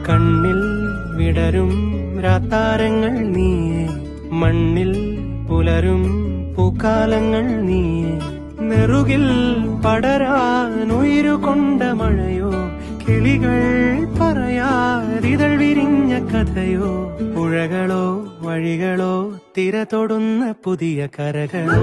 കണ്ണിൽ വിടരും രാത്താരങ്ങൾ നീയേ, മണ്ണിൽ പുലരും പൂക്കാലങ്ങൾ നീയേ. നെറുകിൽ പടരാൻ ഉയരുകൊണ്ട മഴയോ, കിളികൾ പറയാതിതൾ വിരിഞ്ഞ കഥയോ. പുഴകളോ വഴികളോ തിര തൊടുന്ന പുതിയ കരകളോ.